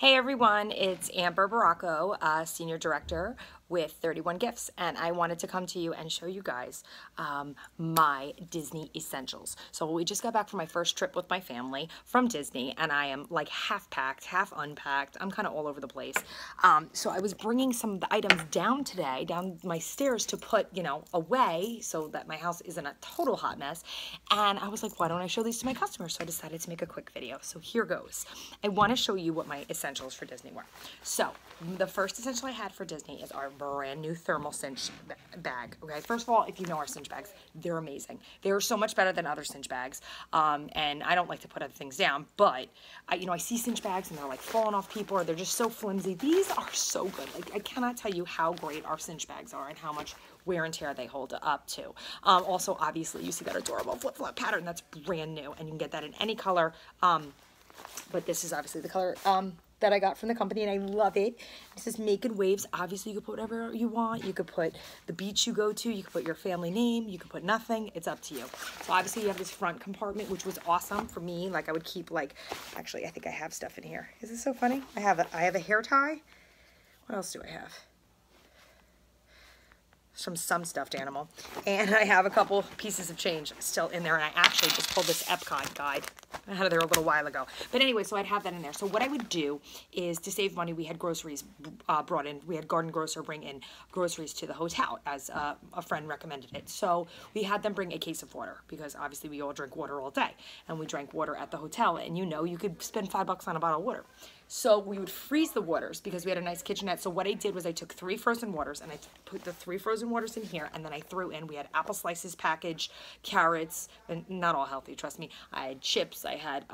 Hey everyone, it's Amber Baracco, Senior Director with 31 Gifts, and I wanted to come to you and show you guys my Disney essentials. So we just got back from my first trip with my family from Disney, and I am like half packed, half unpacked. I'm kind of all over the place. So I was bringing some of the items down today, down my stairs to put, away so that my house isn't a total hot mess. And I was like, why don't I show these to my customers? So I decided to make a quick video. So here goes. I want to show you what my essentials for Disney were. So the first essential I had for Disney is our brand new thermal cinch bag. Okay, first of all, if you know our cinch bags, they're amazing. They're so much better than other cinch bags. And I don't like to put other things down, but I see cinch bags and they're like falling off people, or they're just so flimsy. These are so good. Like, I cannot tell you how great our cinch bags are and how much wear and tear they hold up to. Also, obviously, you see that adorable flip-flop pattern that's brand new, and you can get that in any color. But this is obviously the color that I got from the company, and I love it. It says Making Waves. Obviously, you could put whatever you want. You could put the beach you go to. You could put your family name. You could put nothing. It's up to you. So obviously, you have this front compartment, which was awesome for me. Like, I would keep, like, actually, I think I have stuff in here. Is this so funny? I have a hair tie. What else do I have? From some stuffed animal, and I have a couple pieces of change still in there, and I actually just pulled this Epcot guide out of there a little while ago. But anyway, so I'd have that in there. So what I would do is, to save money, we had groceries brought in. We had Garden Grocer bring in groceries to the hotel, as a friend recommended it. So we had them bring a case of water, because obviously we all drink water all day, and we drank water at the hotel, and you could spend $5 on a bottle of water. So we would freeze the waters because we had a nice kitchenette. So what I did was I took 3 frozen waters, and I put the 3 frozen waters in here, and then I threw in, we had apple slices packaged, carrots, and not all healthy, trust me. I had chips, I had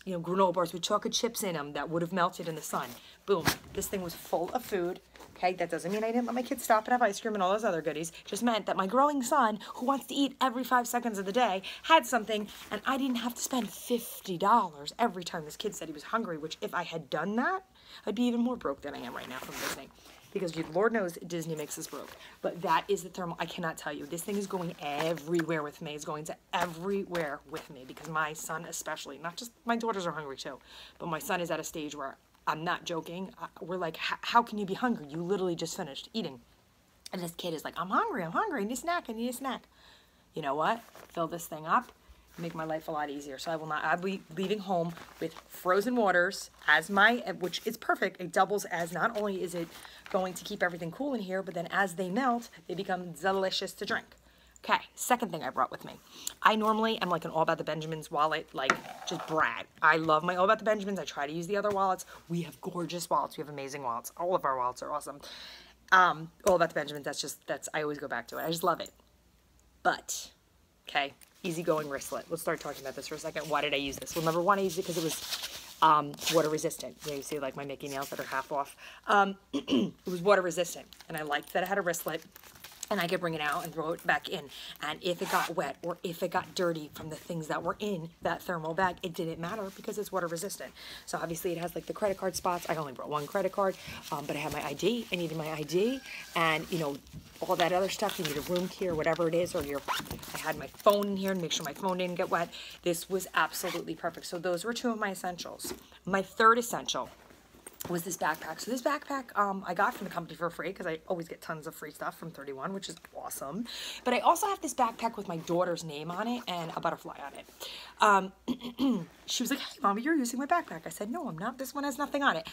granola bars with chocolate chips in them that would have melted in the sun. Boom, this thing was full of food. Okay, that doesn't mean I didn't let my kids stop and have ice cream and all those other goodies. It just meant that my growing son, who wants to eat every 5 seconds of the day, had something, and I didn't have to spend $50 every time this kid said he was hungry, which if I had done that, I'd be even more broke than I am right now from Disney. Because Lord knows Disney makes us broke. But that is the thermal. I cannot tell you. This thing is going everywhere with me. It's going to everywhere with me, because my son especially, not just my daughters are hungry too, but my son is at a stage where, I'm not joking, we're like, how can you be hungry? You literally just finished eating. And this kid is like, I'm hungry, I need a snack, I need a snack. You know what? Fill this thing up, make my life a lot easier. So I'll be leaving home with frozen waters as which is perfect. It doubles as, not only is it going to keep everything cool in here, but then as they melt, they become delicious to drink. Okay, second thing I brought with me. I normally am like an All About the Benjamins wallet, like just brag. I love my All About the Benjamins. I try to use the other wallets. We have gorgeous wallets. We have amazing wallets. All of our wallets are awesome. All About the Benjamins, I always go back to it. I just love it. But, okay, easygoing wristlet. Let's start talking about this for a second. Why did I use this? Well, number one, I used it because it was water resistant. You see like my Mickey nails that are half off. It was water resistant, and I liked that it had a wristlet, and I could bring it out and throw it back in. And if it got wet or if it got dirty from the things that were in that thermal bag, it didn't matter because it's water resistant. So obviously it has like the credit card spots. I only brought 1 credit card, but I had my ID. I needed my ID, and all that other stuff. You need a room key or whatever it is, or I had my phone in here to make sure my phone didn't get wet. This was absolutely perfect. So those were 2 of my essentials. My third essential was this backpack. So this backpack I got from the company for free, because I always get tons of free stuff from 31, which is awesome. But I also have this backpack with my daughter's name on it and a butterfly on it. She was like, hey, Mommy, you're using my backpack. I said, no, I'm not. This one has nothing on it.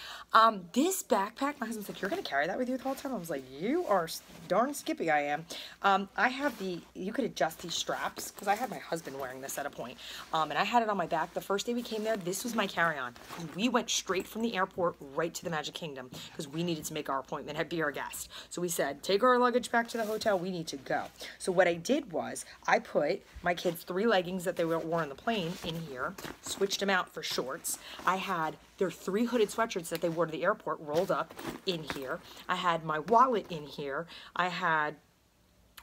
This backpack, my husband's like, you're going to carry that with you the whole time? I was like, you are darn skippy, I am. I have you could adjust these straps, because I had my husband wearing this at a point. And I had it on my back. The first day we came there, this was my carry-on. We went straight from the airport right to the Magic Kingdom, because we needed to make our appointment, be our guest. So we said, take our luggage back to the hotel. We need to go. So what I did was I put my kids' 3 leggings that they wore on the plane in here, switched them out for shorts. I had their 3 hooded sweatshirts that they wore to the airport rolled up in here. I had my wallet in here. I had,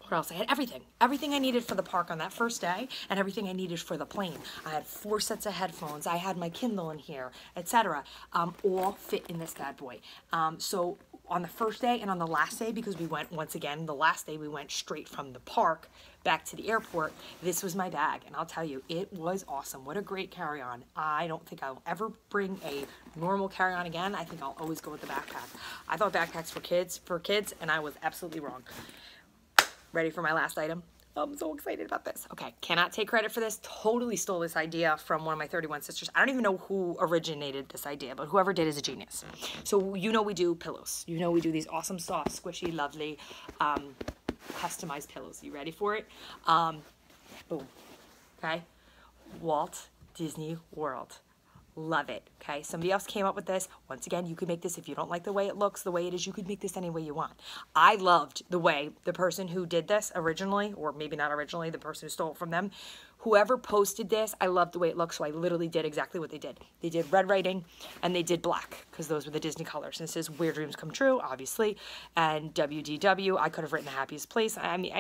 what else? I had everything I needed for the park on that first day, and everything I needed for the plane. I had 4 sets of headphones. I had my Kindle in here, etc. All fit in this bad boy. So on the first day and on the last day, because we went, once again, the last day we went straight from the park back to the airport, this was my bag. And I'll tell you, it was awesome. What a great carry-on. I don't think I'll ever bring a normal carry-on again. I think I'll always go with the backpack. I thought backpacks for kids, and I was absolutely wrong. Ready for my last item? I'm so excited about this. Okay, cannot take credit for this. Totally stole this idea from one of my 31 sisters. I don't even know who originated this idea, but whoever did is a genius. So you know we do pillows. You know we do these awesome, soft, squishy, lovely, customized pillows. You ready for it? Boom. Okay? Walt Disney World. Love it. Okay, somebody else came up with this. Once again, you could make this if you don't like the way it looks, the way it is, you could make this any way you want. I loved the way the person who did this originally, or maybe not originally, the person who stole it from them, whoever posted this, I loved the way it looks, so I literally did exactly what they did. They did red writing and they did black, because those were the Disney colors. And it says Weird Dreams Come True, obviously, and WDW. I could have written The Happiest Place. I mean,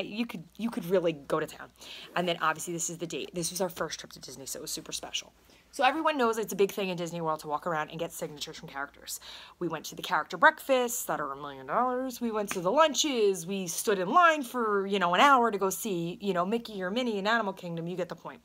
you could really go to town. And then obviously this is the date. This was our first trip to Disney, so it was super special. So everyone knows it's a big thing in Disney World to walk around and get signatures from characters. We went to the character breakfasts that are $1 million. We went to the lunches. We stood in line for, an hour to go see, Mickey or Minnie in Animal Kingdom. You get the point.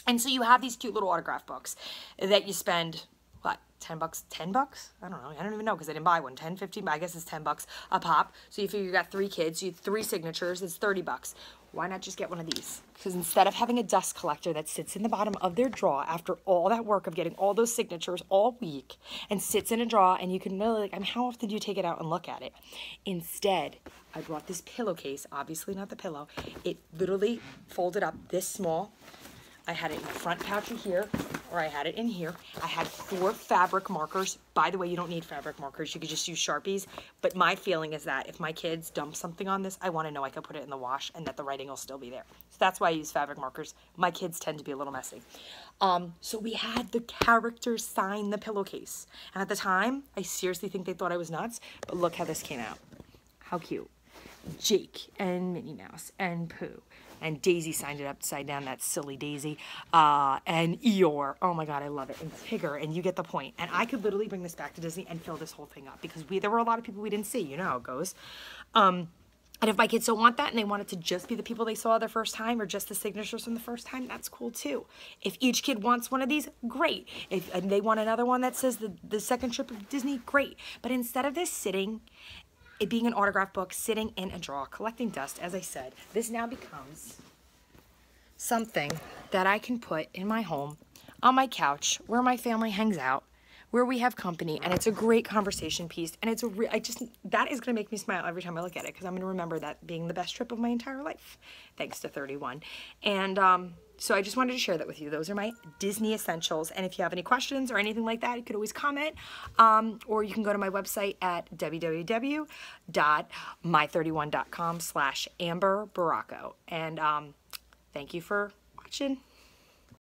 And so you have these cute little autograph books that you spend, what, 10 bucks? 10 bucks? I don't know. I don't even know because I didn't buy one. 10, 15, I guess it's 10 bucks a pop. So you figure you got 3 kids, you have 3 signatures, it's 30 bucks. Why not just get one of these? Because instead of having a dust collector that sits in the bottom of their drawer after all that work of getting all those signatures all week and sits in a drawer and you can really, how often do you take it out and look at it? Instead, I brought this pillowcase, obviously not the pillow. It literally folded up this small. I had it in the front pouch in here, or I had it in here. I had 4 fabric markers. By the way, you don't need fabric markers. You could just use Sharpies. But my feeling is that if my kids dump something on this, I want to know I can put it in the wash and that the writing will still be there. So that's why I use fabric markers. My kids tend to be a little messy. So we had the characters sign the pillowcase. And at the time, I seriously think they thought I was nuts. But look how this came out. How cute. Jake and Minnie Mouse and Pooh. And Daisy signed it upside down, that silly Daisy. And Eeyore. Oh my God, I love it. And Tigger, and you get the point. And I could literally bring this back to Disney and fill this whole thing up because there were a lot of people we didn't see. You know how it goes. And if my kids don't want that and they want it to just be the people they saw their first time or just the signatures from the first time, that's cool too. If each kid wants one of these, great. And they want another one that says the second trip of Disney, great. But instead of this sitting, it being an autograph book, sitting in a drawer, collecting dust, as I said, this now becomes something that I can put in my home, on my couch, where my family hangs out, where we have company, and it's a great conversation piece, and that is going to make me smile every time I look at it, because I'm going to remember that being the best trip of my entire life, thanks to 31. And so I just wanted to share that with you. Those are my Disney essentials, and if you have any questions or anything like that, you could always comment, or you can go to my website at www.my31.com/Amber Baracco, and thank you for watching.